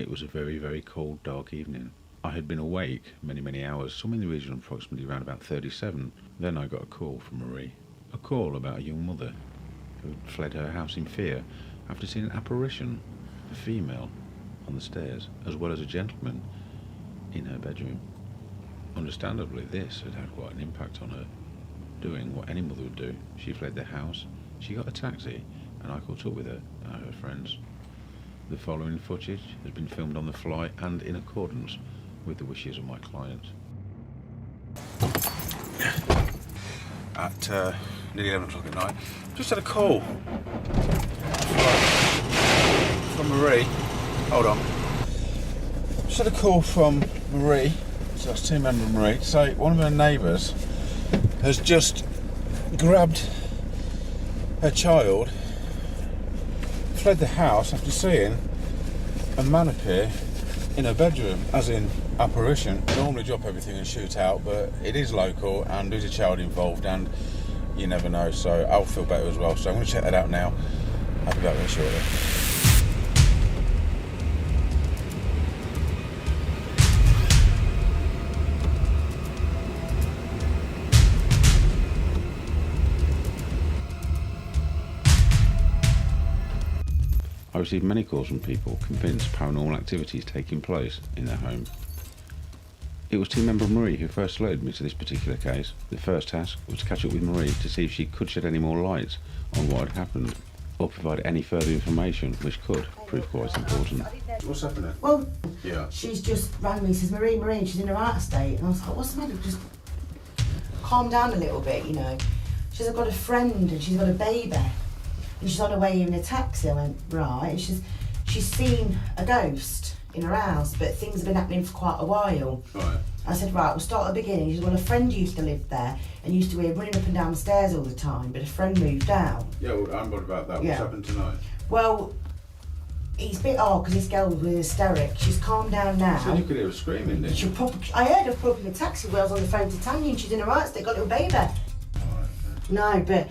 It was a very, very cold, dark evening. I had been awake many hours, some in the region of approximately around about 37. Then I got a call from Marie. A call about a young mother who had fled her house in fear after seeing an apparition, a female, on the stairs, as well as a gentleman in her bedroom. Understandably, this had had quite an impact on her, doing what any mother would do. She fled the house, she got a taxi, and I caught up with her and her friends. The following footage has been filmed on the fly and in accordance with the wishes of my client. At nearly 11 o'clock at night, just had a call from Marie. Hold on. Just had a call from Marie, so that's team member Marie, to say one of her neighbours has just grabbed her child, fled the house after seeing a man appear in her bedroom, as in apparition. Normally drop everything and shoot out, but it is local and there's a child involved and you never know, so I'll feel better as well. So I'm going to check that out now. I'll be back very shortly. I received many calls from people convinced paranormal activity is taking place in their home. It was team member Marie who first alerted me to this particular case. The first task was to catch up with Marie to see if she could shed any more light on what had happened, or provide any further information which could prove quite important. What's happening? Well, yeah. She's just rang me, says, Marie, and she's in her heart state. And I was like, what's the matter? Just calm down a little bit, you know. She says, I've got a friend and she's got a baby. And she's on her way in a taxi. I went, right. And she's seen a ghost in her house, but things have been happening for quite a while. Right. I said, right, we'll start at the beginning. She said, well, a friend used to live there and used to hear running up and down the stairs all the time, but a friend moved out. Yeah, well, I'm worried about that. What's happened tonight? Well, it's a bit odd because this girl was hysteric. She's calmed down now. So you could hear her screaming, didn't you? I heard her probably in the taxi where I was on the phone to Tanya and she's in her right state, got a little baby. Alright, No, but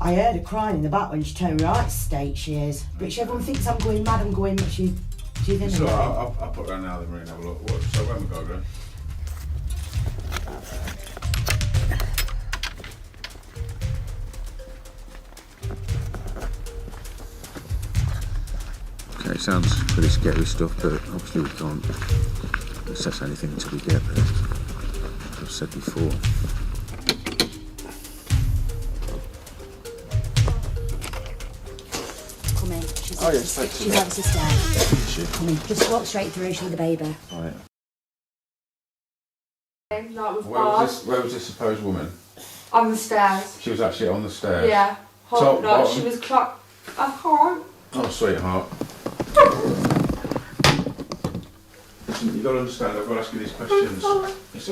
I heard her crying in the back when she told me right state she is. But everyone thinks I'm going mad, I'm going, but she's in her So head. I'll put her down now then, Marie, and have a look. So when we go, Graham? Okay, sounds pretty scary stuff, but obviously we can't assess anything until we get there, as I've said before. Come in. She's She's obviously scared. Come in. Just walk straight through. She's the baby. Right. Where was this supposed woman? On the stairs. She was actually on the stairs? Yeah. Top, bottom? She was I can't. Oh, sweetheart. Listen, you've got to understand, I've got to ask you these questions. It's alright. It's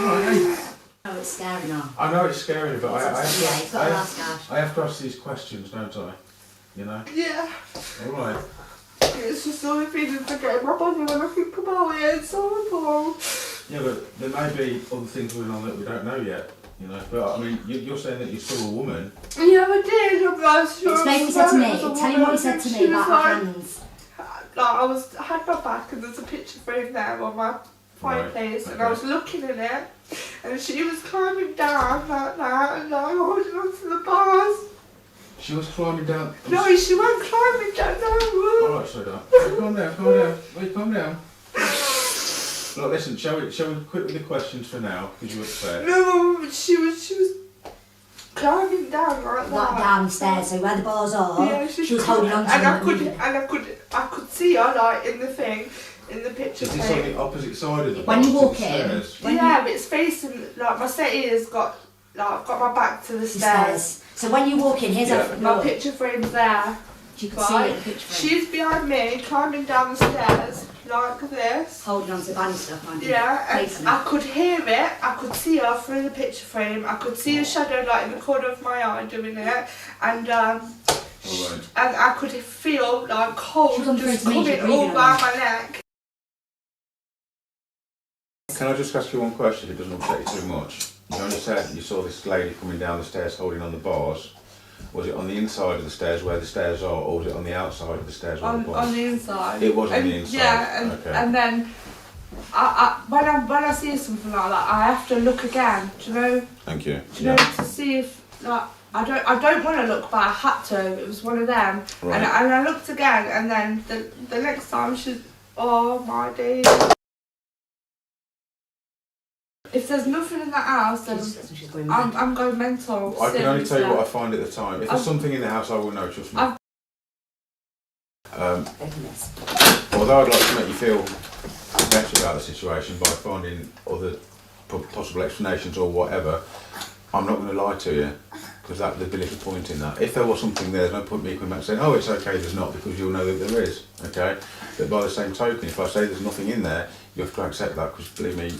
alright, eh? Oh, it's scary now. I know it's scary, but I have to ask these questions, don't I? You know? Yeah. Alright. It's just the only thing that's forgetting my body when I think about it. It's horrible. Yeah, but there may be other things going on that we don't know yet. You know, but I mean, you're saying that you saw a woman. Yeah, I did. I'm sure. Explain what he said to me. Tell him what he said to me about her hands. I had my back and there's a picture frame there on my fireplace, Right, and I was looking in it, and she was climbing down like that, and I was holding on to the bars. She was climbing down. No, she wasn't climbing down. No. Alright, sweetheart. Calm down. Wait, calm down. Look, listen, shall we quit with the questions for now, because you're upset? No, she was climbing down like that. Downstairs, so where the bars are, Yeah, she was holding on to and I could see her like in the thing, in the picture Is this on frame. the opposite side of the When you box, walk to the in, stairs? Yeah, but it's facing like my settee has got like I've got my back to the stairs. So when you walk in, here's My picture frame's there. You can see it in the picture frame. She's behind me, climbing down the stairs like this. Holding on to the banister, mind you. Yeah, Facing and I could hear it. I could see her through the picture frame. I could see a shadow like in the corner of my eye doing it, and and I could feel like cold just coming all around my neck. Can I just ask you one question if it doesn't upset you too much? You only said you saw this lady coming down the stairs holding on the bars. Was it on the inside of the stairs where the stairs are, or was it on the outside of the stairs where the boys? On the inside. It was on the inside. Yeah, okay. and then when I see something like that, I have to look again. Do you know? Thank you. Do you know, to see if like I don't want to look, but I had to. It was one of them, Right. and I looked again, and then the next time oh my days. If there's nothing in the house, then I'm going mental. I can only tell you what I find at the time. If there's something in the house, I will know, trust me. Although I'd like to make you feel better about the situation by finding other possible explanations or whatever, I'm not going to lie to you, because there'd be little point in that. If there was something there, there's no point me coming back saying, oh, it's okay, there's not, because you'll know that there is, okay? But by the same token, if I say there's nothing in there, you have to accept that, because believe me,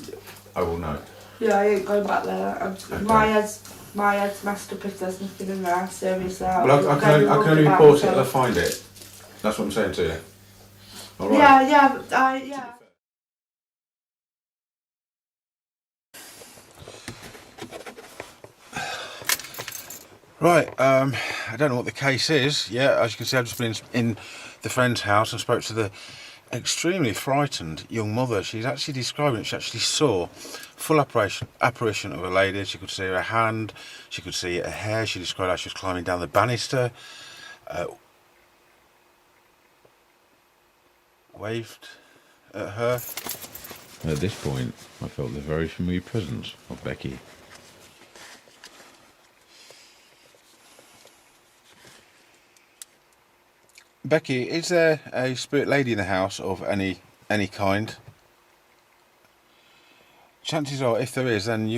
I will know. Yeah, I ain't going back there. Okay. My head's messed up if there's nothing in there, seriously. Well, I can only report it till I find it. That's what I'm saying to you. All right? Yeah. Right, I don't know what the case is. Yeah, as you can see, I've just been in the friend's house and spoke to the extremely frightened young mother. She's actually describing it. She actually saw full apparition of a lady. She could see her hand, she could see her hair. She described how she was climbing down the banister, waved at her. At this point, I felt the very familiar presence of Becky. Becky, is there a spirit lady in the house of any kind? Chances are, if there is, then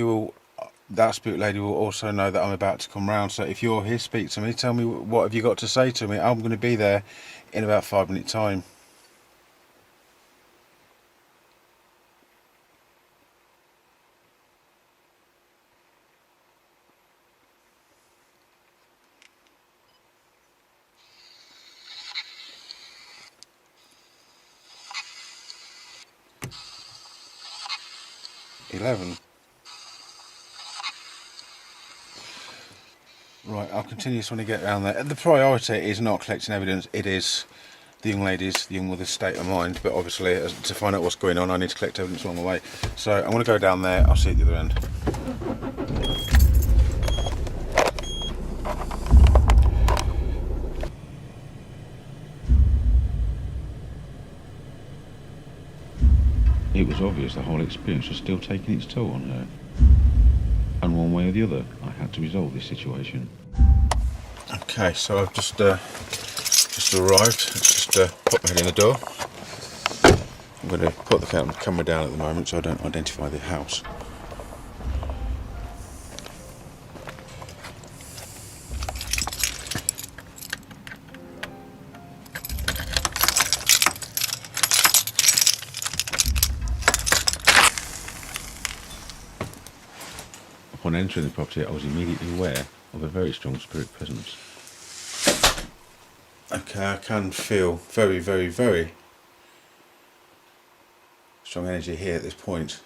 that spirit lady will also know that I'm about to come round. So if you're here, speak to me. Tell me what have you got to say to me. I'm going to be there in about 5 minutes time. Right, I'll continue this when I get around there. The priority is not collecting evidence, it is the young mother's state of mind, but obviously to find out what's going on I need to collect evidence along the way. So I'm going to go down there, I'll see you at the other end. It was obvious the whole experience was still taking its toll on her. And one way or the other, I had to resolve this situation. Okay, so I've just arrived. Just put my head in the door. I'm going to put the camera down at the moment so I don't identify the house. Upon entering the property, I was immediately aware of a very strong spirit presence. Okay, I can feel very, very, very strong energy here at this point.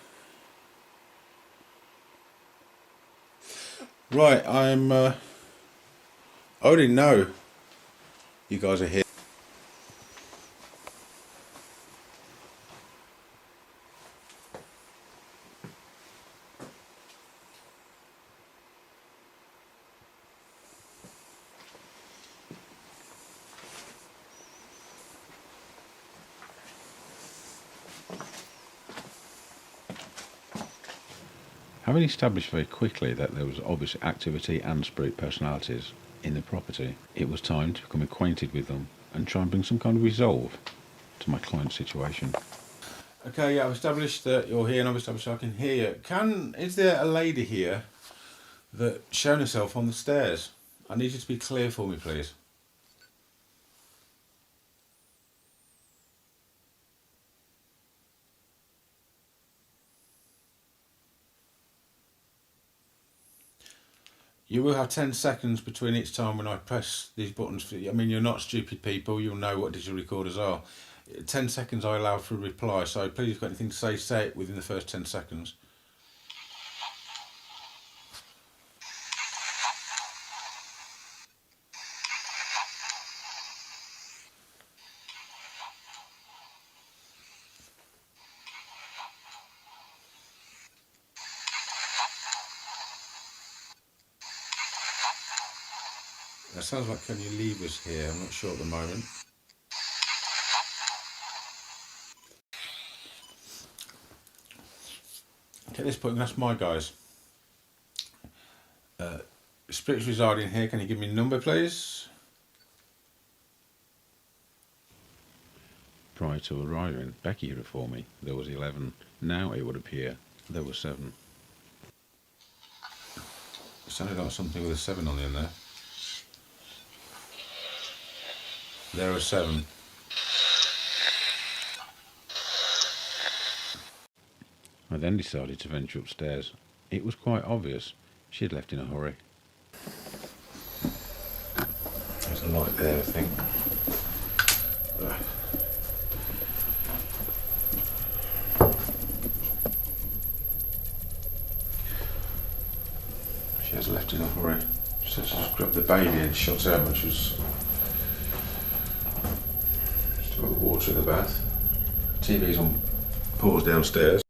Right, I already know you guys are here. Having established very quickly that there was obvious activity and spirit personalities in the property, it was time to become acquainted with them and try and bring some kind of resolve to my client's situation. Okay, yeah, I've established that you're here and I've established I can hear you. Is there a lady here that shown herself on the stairs? I need you to be clear for me, please. You will have 10 seconds between each time when I press these buttons. I mean, you're not stupid people, you'll know what digital recorders are. 10 seconds I allow for a reply, so please if you've got anything to say it within the first 10 seconds. It sounds like can you leave us here? I'm not sure at the moment. Okay, at this point, I'm going to ask my guys. Spirits residing here, can you give me a number, please? Prior to arriving, Becky had informed me there was 11. Now it would appear there were 7. It sounded like something with a 7 on the end there. There are 7. I then decided to venture upstairs. It was quite obvious she had left in a hurry. There's a light there, I think. She has left in a hurry. She said she just grabbed the baby and shot out when she was just got the water in the bath. TV's on pause downstairs.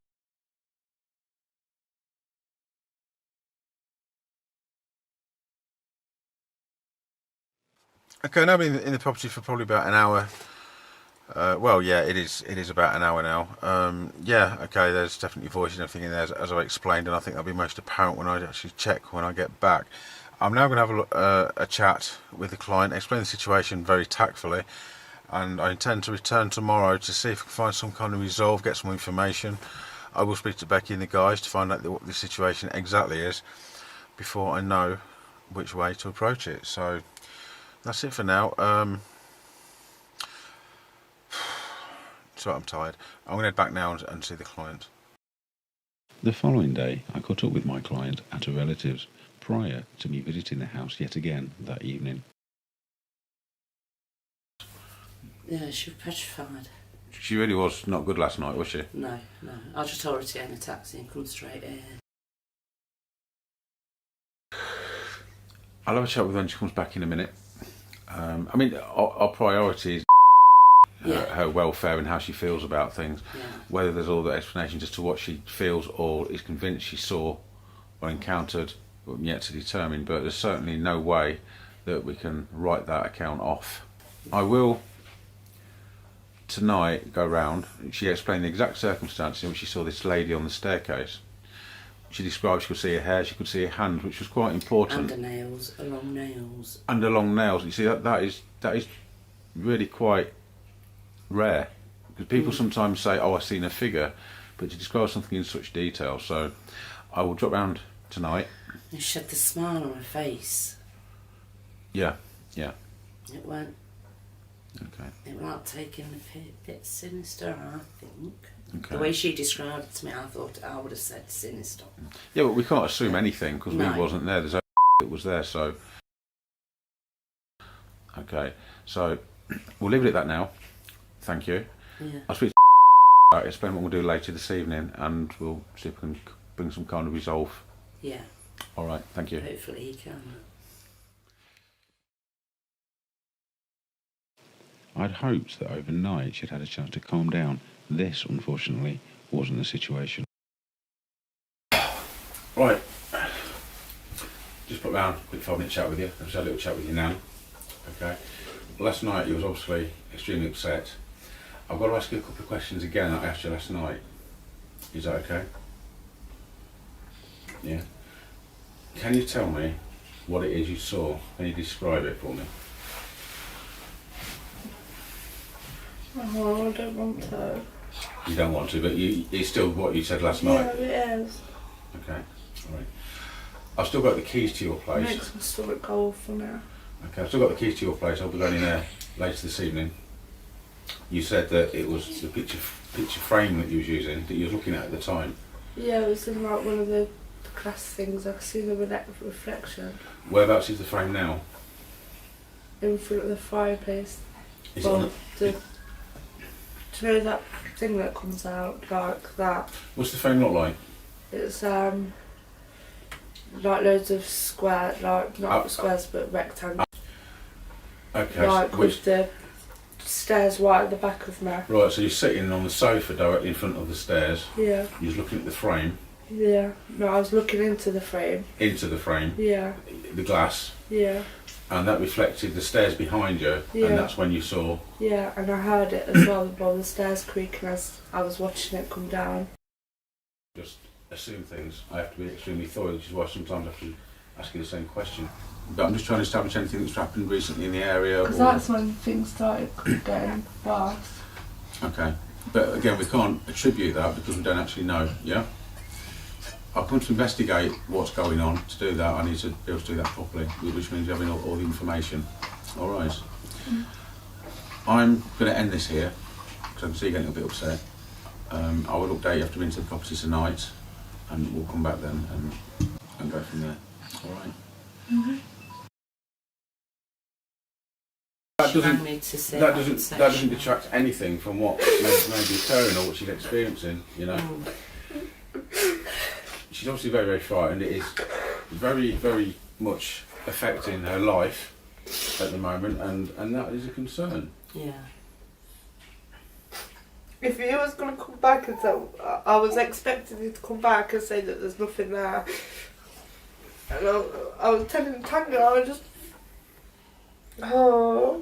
Okay, now I've been in the property for probably about an hour. Well, yeah, it is about an hour now. Yeah, okay, there's definitely voice and everything in there, as I explained, and I think that'll be most apparent when I actually check when I get back. I'm now going to have a chat with the client, explain the situation very tactfully, and I intend to return tomorrow to see if I can find some kind of resolve, get some information. I will speak to Becky and the guys to find out what the situation exactly is before I know which way to approach it. So that's it for now. So I'm tired. I'm going to head back now and see the client. The following day, I caught up with my client at a relative's prior to me visiting the house yet again that evening. Yeah, she was petrified. She really was not good last night, was she? No. I just told her to get in a taxi and come straight in. I'll have a chat with her when she comes back in a minute. I mean, our priority is her welfare and how she feels about things. Yeah. Whether there's all the explanations as to what she feels or is convinced she saw or encountered, I'm yet to determine, but there's certainly no way that we can write that account off. I will tonight go round. She explained the exact circumstances in which she saw this lady on the staircase. She described she could see her hair, she could see her hands, which was quite important. And her nails, her long nails. And her long nails. You see, that is really quite rare, because people sometimes say, "Oh, I've seen a figure," but she describes something in such detail. So I will drop round tonight. And she had the smile on her face. Yeah. It went. Okay. It went like taking a bit sinister, I think. Okay. The way she described it to me, I thought I would have said sinister. Yeah, but we can't assume anything because we wasn't there. There's no that was there, so. Okay, so we'll leave it at that now. Thank you. Yeah. I'll speak to explain what we'll do later this evening, and we'll see if we can bring some kind of resolve. Yeah. All right, thank you. Hopefully he can. I'd hoped that overnight she'd had a chance to calm down. This, unfortunately, wasn't the situation. Right. Just put round a quick 5-minute chat with you. I've just had a little chat with you now. Okay. Last night you was obviously extremely upset. I've got to ask you a couple of questions again that I asked you last night. Is that okay? Yeah. Can you tell me what it is you saw? Can you describe it for me? Oh, I don't want to. You don't want to, but it's still what you said last night? Yeah, it is. Okay, alright. I've still got the keys to your place. Make some stomach goal for now. Okay, I've still got the keys to your place. I'll be going in there later this evening. You said that it was the picture frame that you was using, that you was looking at the time. Yeah, it was in like one of the glass things. I could see the reflection. Whereabouts is the frame now? In front of the fireplace. Is Well, it do you know that thing that comes out like that? What's the frame look like? It's like loads of square, like not squares but rectangles. Okay. Like so with the stairs right at the back of me. right, so you're sitting on the sofa directly in front of the stairs. Yeah. You're looking at the frame. Yeah. No, I was looking into the frame. Into the frame. Yeah. The glass. Yeah. And that reflected the stairs behind you, Yeah. and that's when you saw. Yeah, and I heard it as well while the stairs creaking as I was watching it come down. Just assume things. I have to be extremely thorough, which is why sometimes I have to ask you the same question. But I'm just trying to establish anything that's happened recently in the area. Because that's when things started getting worse. Okay. But again, we can't attribute that because we don't actually know, yeah? I've come to investigate what's going on. To do that, I need to be able to do that properly, which means having all the information. All right. I'm going to end this here because I can see you getting a bit upset. I will update you after being to the property tonight, and we'll come back then and go from there. All right. Mm-hmm. That That doesn't detract anything from what may be occurring or what she's experiencing. You know. She's obviously very, very frightened. It is very, very much affecting her life at the moment, and that is a concern. Yeah. If he was going to come back and say, I was expecting him to come back and say that there's nothing there. And I was telling Tanya, I was just, oh.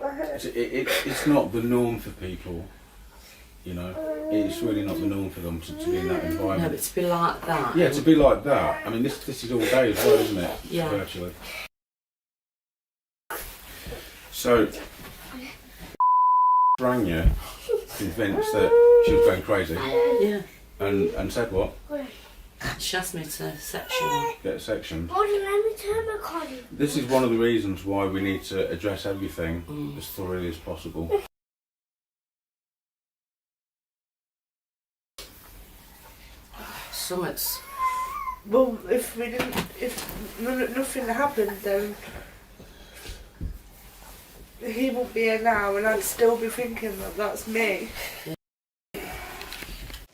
It's not the norm for people, you know. It's really not the norm for them to be in that environment. No, but to be like that. Yeah, to be like that. I mean, this is all day as well, isn't it? Yeah. Virtually. So, rang you, convinced that she was going crazy. Yeah. And said what? She asked me to section. Get a section. Daddy, let me turn my car. This is one of the reasons why we need to address everything as thoroughly as possible. Summits. Well, if nothing happened, then he won't be here now, and I'd still be thinking that that's me.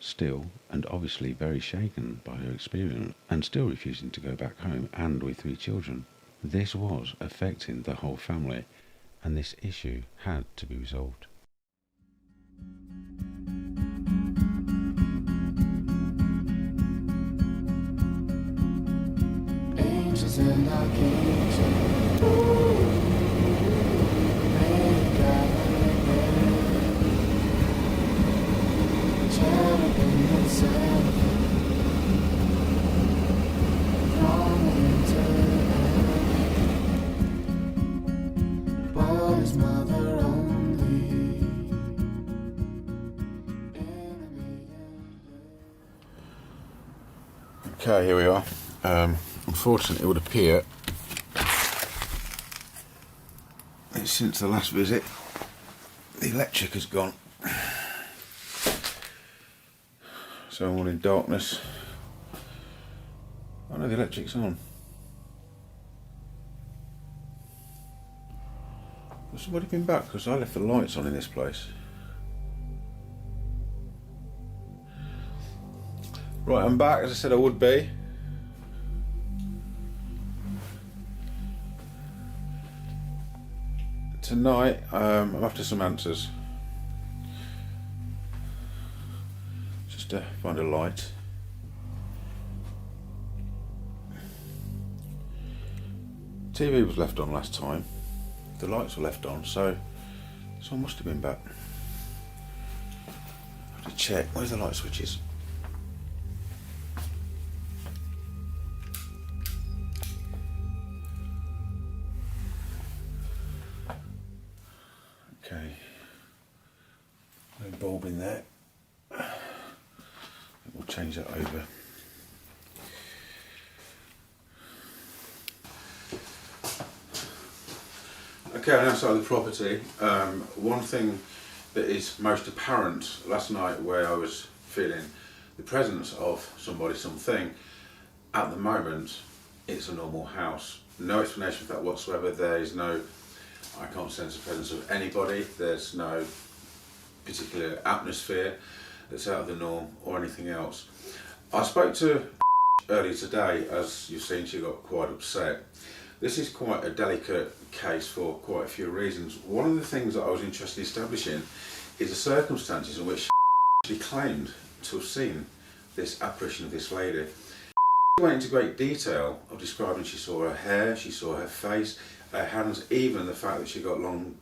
Still, and obviously very shaken by her experience, and still refusing to go back home, and with 3 children. This was affecting the whole family, and this issue had to be resolved. Angels and archangels. Okay, here we are. Unfortunately, it would appear since the last visit, the electric has gone. So I'm all in darkness. Oh no, the electric's on. Has somebody been back? Because I left the lights on in this place. Right, I'm back as I said I would be. Tonight, I'm after some answers. Just to find a light. TV was left on last time. The lights were left on, so someone must have been back. I have to check. Where's the light switches? Okay. No bulb in there. We'll change that over. Okay, on outside the property, one thing that is most apparent last night where I was feeling the presence of somebody, something, at the moment it's a normal house. No explanation for that whatsoever. There is no, I can't sense the presence of anybody, there's no particular atmosphere that's out of the norm or anything else. I spoke to earlier today, as you've seen, she got quite upset. This is quite a delicate case for quite a few reasons. One of the things that I was interested in establishing is the circumstances in which she claimed to have seen this apparition of this lady. went into great detail of describing she saw her hair, she saw her face, her hands, even the fact that she got long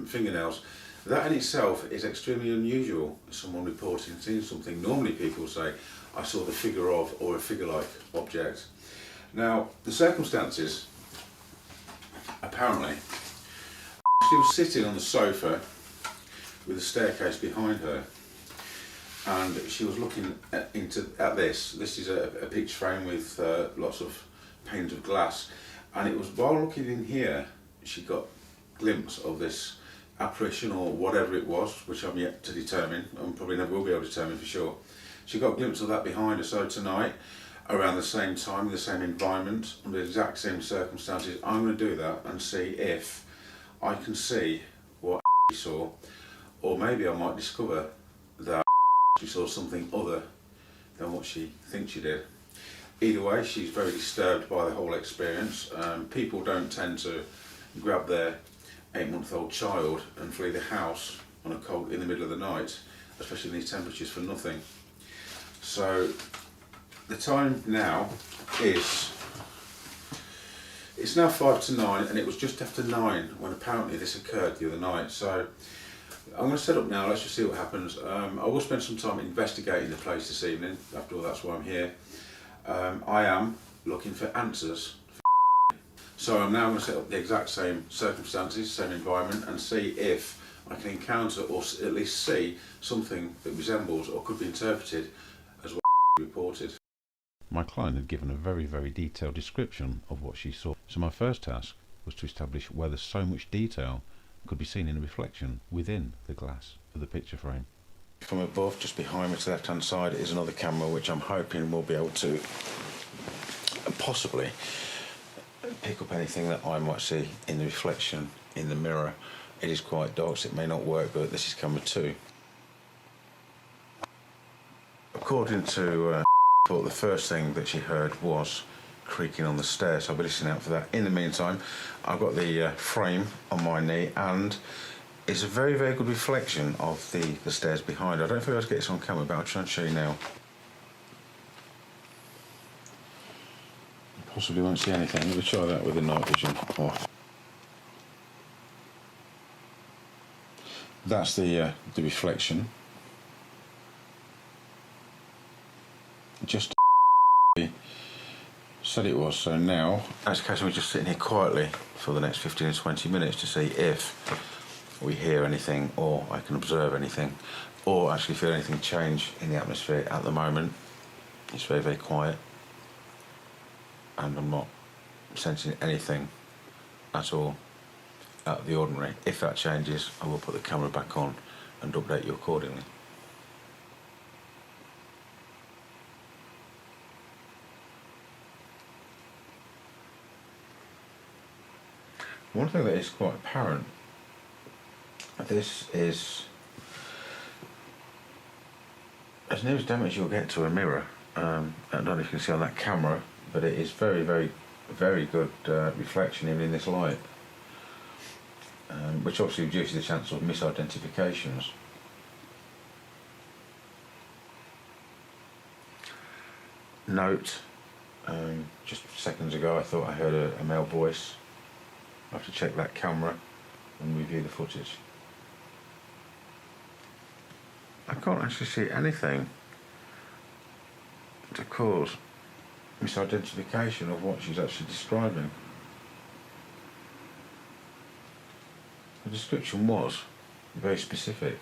fingernails. That in itself is extremely unusual, someone reporting seeing something. Normally people say, I saw the figure of or a figure-like object. Now, the circumstances, apparently, she was sitting on the sofa with a staircase behind her, and she was looking at this. This is a picture frame with lots of panes of glass, and it was while looking in here she got a glimpse of this apparition or whatever it was, which I'm yet to determine, and probably never will be able to determine for sure. She got a glimpse of that behind her. So tonight, around the same time, in the same environment, under the exact same circumstances, I'm going to do that and see if I can see what she saw, or maybe I might discover that she saw something other than what she thinks she did. Either way, she's very disturbed by the whole experience. People don't tend to grab their 8-month-old child and flee the house on a cold in the middle of the night, especially in these temperatures, for nothing. So the time now is, it's now 5 to 9, and it was just after 9 when apparently this occurred the other night. So I'm going to set up now, let's just see what happens. I will spend some time investigating the place this evening, after all that's why I'm here. I am looking for answers. So I'm now going to set up the exact same circumstances, same environment, and see if I can encounter or at least see something that resembles or could be interpreted as what reported. My client had given a very, very detailed description of what she saw. So my first task was to establish whether so much detail could be seen in a reflection within the glass of the picture frame. From above, just behind me to the left-hand side, is another camera which I'm hoping will be able to possibly pick up anything that I might see in the reflection in the mirror. It is quite dark, so it may not work, but this is camera 2. According to the first thing that she heard was creaking on the stairs, so I'll be listening out for that. In the meantime, I've got the frame on my knee, and it's a very, very good reflection of the stairs behind. I don't know if I'll be able to get this on camera, but I'll try and show you now. Possibly won't see anything. Let me try that with the night vision off. That's the reflection. Just said it was. So now, as a case, we're just sitting here quietly for the next 15 to 20 minutes to see if we hear anything, or I can observe anything, or actually feel anything change in the atmosphere. At the moment, it's very, very quiet, and I'm not sensing anything at all out of the ordinary. If that changes, I will put the camera back on and update you accordingly. One thing that is quite apparent, this is as near as damage you'll get to a mirror. I don't know if you can see on that camera, but it is very, very, very good reflection even in this light, which obviously reduces the chance of misidentifications. Note, just seconds ago I thought I heard a male voice. I have to check that camera and review the footage. I can't actually see anything to cause misidentification of what she's actually describing. The description was very specific.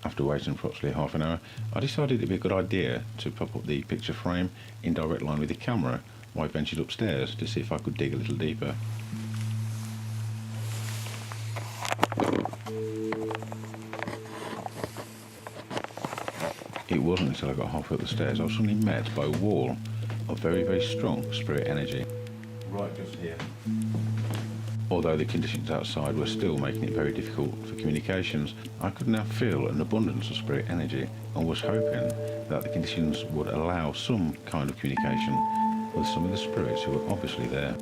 After waiting for approximately half an hour, I decided it'd be a good idea to pop up the picture frame in direct line with the camera while I ventured upstairs to see if I could dig a little deeper. It wasn't until I got halfway up the stairs I was suddenly met by a wall of very, very strong spirit energy. Right just here. Although the conditions outside were still making it very difficult for communications, I could now feel an abundance of spirit energy and was hoping that the conditions would allow some kind of communication with some of the spirits who were obviously there.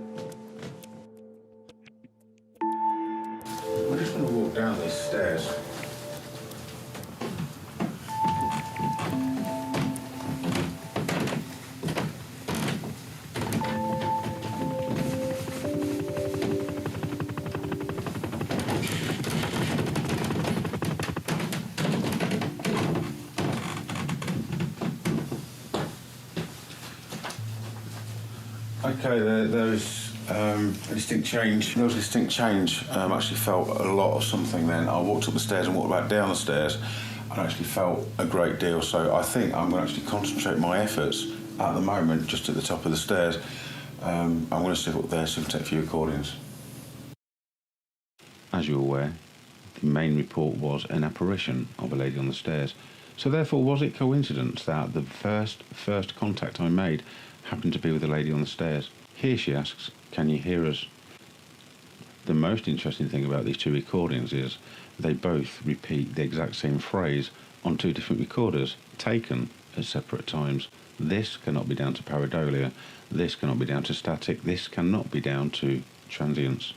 Okay, there is a distinct change. There was a distinct change. I actually felt a lot of something then. I walked up the stairs and walked back down the stairs. I actually felt a great deal. So I think I'm going to actually concentrate my efforts at the moment just at the top of the stairs. I'm going to sit up there so I can take a few recordings. As you're aware, the main report was an apparition of a lady on the stairs. So therefore, was it coincidence that the first contact I made happened to be with a lady on the stairs? Here she asks, "Can you hear us?" The most interesting thing about these two recordings is they both repeat the exact same phrase on two different recorders, taken at separate times. This cannot be down to pareidolia, this cannot be down to static, this cannot be down to transience.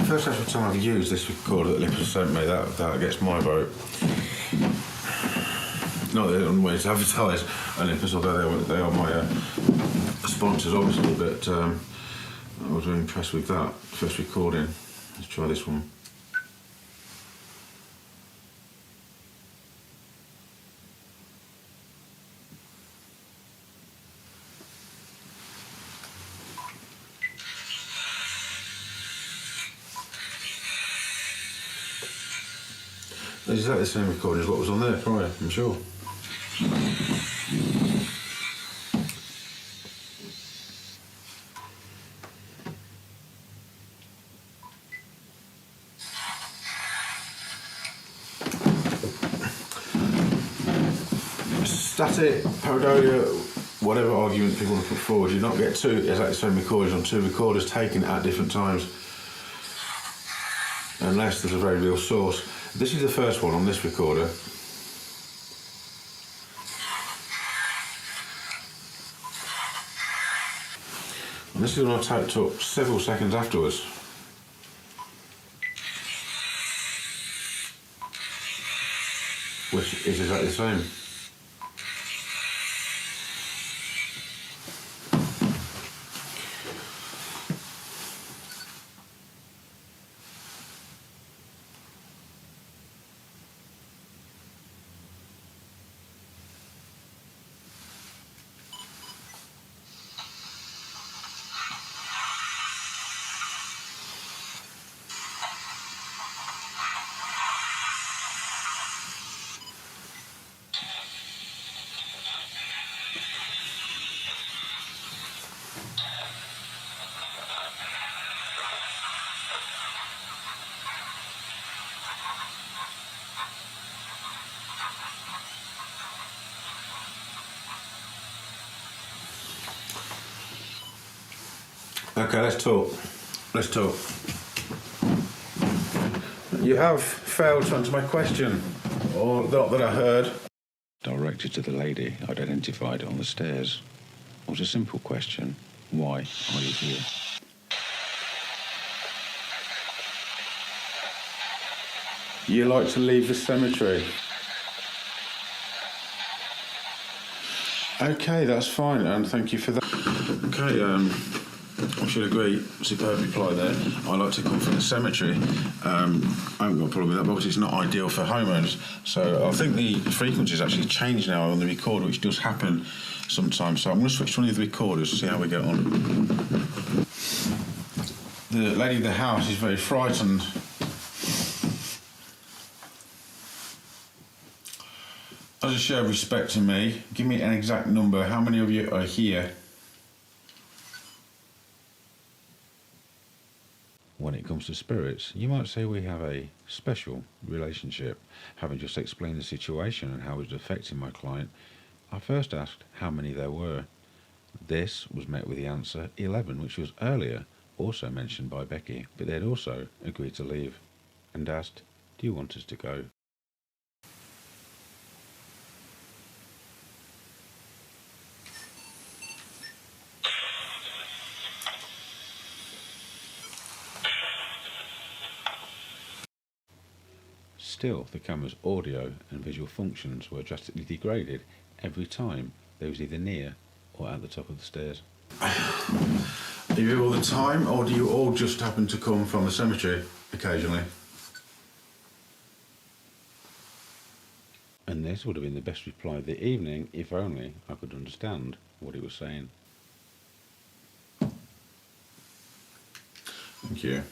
The first actual time I've used this recorder that Lippers sent me, that gets my vote. Not that it's advertised on Lippers, although they are my sponsors obviously, but I was really impressed with that first recording. Let's try this one. It's exactly the same recording as what was on there prior, I'm sure. Static, pareidolia, whatever argument people want to put forward, you don't get two exactly the same recordings on two recorders taken at different times, unless there's a very real source. This is the first one on this recorder. And this is one I typed up several seconds afterwards. Which is exactly the same. Okay, let's talk. Let's talk. You have failed to answer my question, or not that I heard. Directed to the lady I'd identified on the stairs. It was a simple question. Why are you here? You like to leave the cemetery? Okay, that's fine, and thank you for that. Okay, I should agree, superb reply there. I like to come from the cemetery. I haven't got a problem with that, but obviously it's not ideal for homeowners. So I think the frequency's actually changed now on the recorder, which does happen sometimes. So I'm going to switch to one of the recorders to see how we get on. The lady of the house is very frightened. As a show of respect to me, give me an exact number. How many of you are here? When it comes to spirits, you might say we have a special relationship. Having just explained the situation and how it was affecting my client, I first asked how many there were. This was met with the answer 11, which was earlier also mentioned by Becky, but they had also agreed to leave and asked, "Do you want us to go?" Still, the camera's audio and visual functions were drastically degraded every time they was either near or at the top of the stairs. Are you here all the time, or do you all just happen to come from the cemetery occasionally? And this would have been the best reply of the evening if only I could understand what he was saying. Thank you.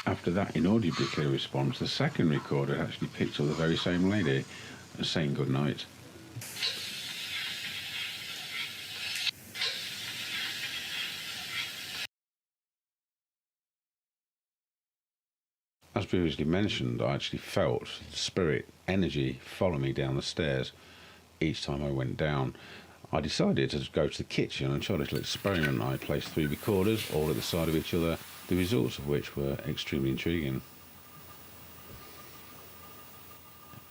After that inaudibly clear response, the second recorder actually picked up the very same lady saying good night. As previously mentioned, I actually felt the spirit energy follow me down the stairs each time I went down. I decided to go to the kitchen and try a little experiment. I placed 3 recorders all at the side of each other, the results of which were extremely intriguing.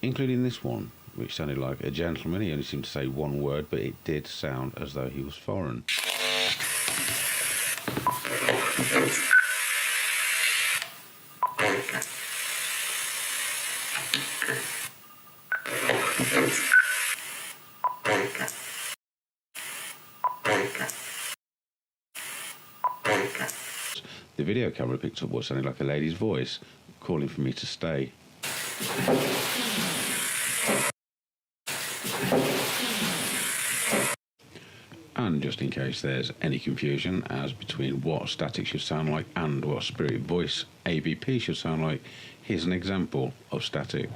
Including this one, which sounded like a gentleman. He only seemed to say one word, but it did sound as though he was foreign. The video camera picked up what sounded like a lady's voice calling for me to stay. And just in case there's any confusion as between what static should sound like and what spirit voice ABP should sound like, here's an example of static.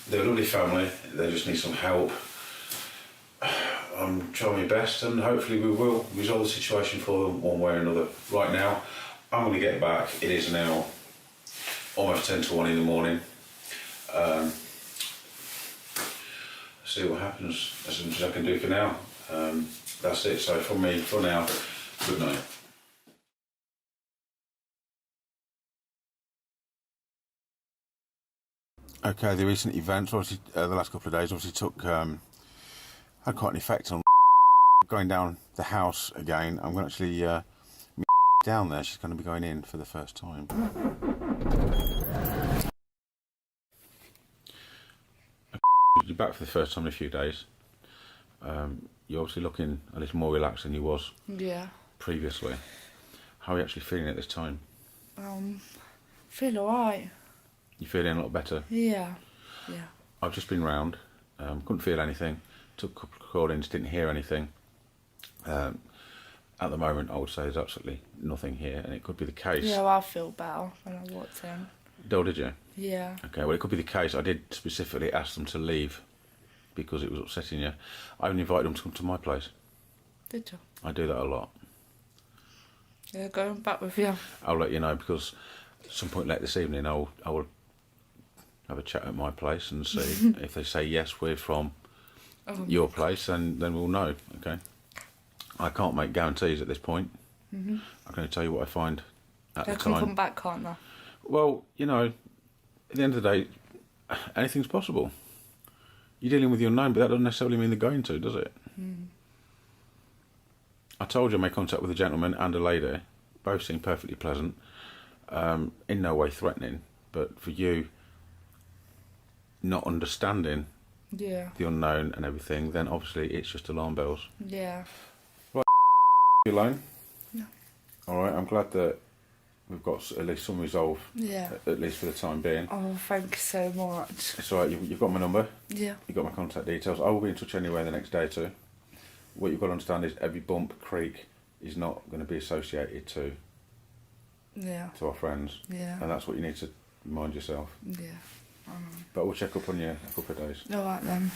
They're a lovely family, they just need some help. I'm trying my best and hopefully we will resolve the situation for them one way or another. Right now, I'm going to get back. It is now almost 10 to 1 in the morning. See what happens as much as I can do for now. That's it, so from me for now, good night. Okay, the recent events, obviously, the last couple of days, obviously had quite an effect on going down the house again. I'm going to actually down there. She's going to be going in for the first time. You're back for the first time in a few days. You're obviously looking a little more relaxed than you was previously. How are you actually feeling at this time? Feel alright. You feeling a lot better? Yeah. I've just been round, couldn't feel anything, took a couple of call-ins, didn't hear anything. At the moment I would say there's absolutely nothing here, and it could be the case. Yeah, well, I feel better when I walked in. Oh, did you? Yeah. Okay, well it could be the case. I did specifically ask them to leave because it was upsetting you. I even invited them to come to my place. Did you? I do that a lot. Yeah, going back with you. I'll let you know because at some point later this evening I will have a chat at my place and see if they say yes, we're from your place, and then we'll know. Okay. I can't make guarantees at this point. I can only tell you what I find at the They can time. come back, can't they? Well, you know, at the end of the day, anything's possible. You're dealing with the unknown, but that doesn't necessarily mean they're going to, does it? I told you I made contact with a gentleman and a lady. Both seemed perfectly pleasant, in no way threatening. But for you, not understanding Yeah. the unknown and everything, then obviously it's just alarm bells. Yeah. You alone? No. All right, I'm glad that we've got at least some resolve, Yeah. at least for the time being. Oh, thank you so much. It's all right, you've got my number, Yeah. you've got my contact details. I will be in touch anyway the next day or two. What you've got to understand is every bump, creak is not going to be associated to Yeah. to our friends, Yeah. and that's what you need to remind yourself. Yeah. But we'll check up on you in a couple of days. All right then.